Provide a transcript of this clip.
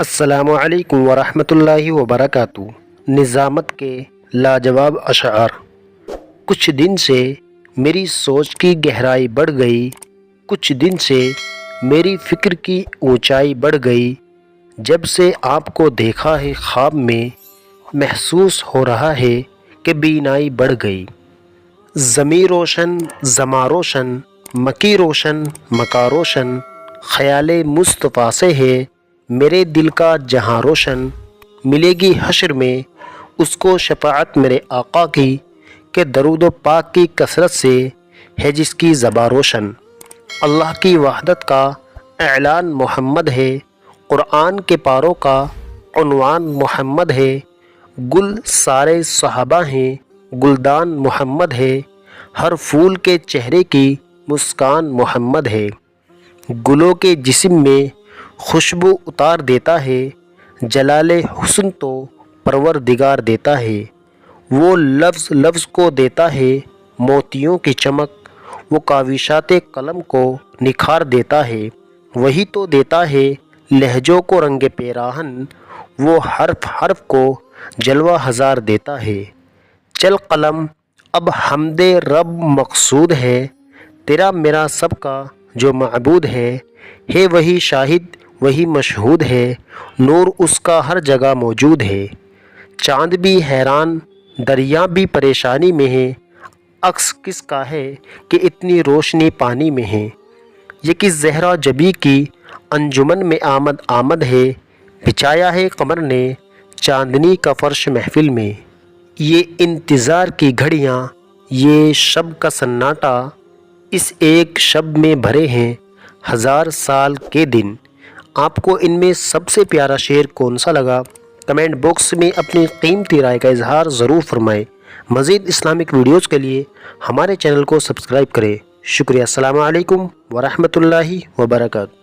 السلام علیکم ورحمۃ اللہ وبرکاتہ۔ نظامت کے لاجواب اشعار۔ کچھ دن سے میری سوچ کی گہرائی بڑھ گئی، کچھ دن سے میری فکر کی اونچائی بڑھ گئی، جب سے آپ کو دیکھا ہے خواب میں محسوس ہو رہا ہے کہ بینائی بڑھ گئی۔ زمیں روشن زماں روشن، مکی روشن مکا روشن، خیال مصطفیٰ سے ہے میرے دل کا جہاں روشن، ملے گی حشر میں اس کو شفاعت میرے آقا کی، کہ درود و پاک کی کثرت سے ہے جس کی زباں روشن۔ اللہ کی وحدت کا اعلان محمد ہے، قرآن کے پاروں کا عنوان محمد ہے، گل سارے صحابہ ہیں، گلدان محمد ہے، ہر پھول کے چہرے کی مسکان محمد ہے، گلوں کے جسم میں خوشبو اتار دیتا ہے، جلال حسن تو پروردگار دیتا ہے، وہ لفظ لفظ کو دیتا ہے موتیوں کی چمک، وہ کاوشات قلم کو نکھار دیتا ہے، وہی تو دیتا ہے لہجوں کو رنگ پیراہن، وہ حرف حرف کو جلوہ ہزار دیتا ہے۔ چل قلم اب حمد رب مقصود ہے، تیرا میرا سب کا جو معبود ہے وہی شاہد وہی مشہود ہے، نور اس کا ہر جگہ موجود ہے۔ چاند بھی حیران دریا بھی پریشانی میں ہے، عکس کس کا ہے کہ اتنی روشنی پانی میں ہے، یہ کس زہرا جبی کی انجمن میں آمد ہے، بچھایا ہے قمر نے چاندنی کا فرش محفل میں۔ یہ انتظار کی گھڑیاں، یہ شب کا سناٹا، اس ایک شب میں بھرے ہیں ہزار سال کے دن۔ آپ کو ان میں سب سے پیارا شعر کون سا لگا؟ کمنٹ باکس میں اپنی قیمتی رائے کا اظہار ضرور فرمائیں۔ مزید اسلامک ویڈیوز کے لیے ہمارے چینل کو سبسکرائب کریں۔ شکریہ۔ السلام علیکم ورحمۃ اللہ وبرکاتہ۔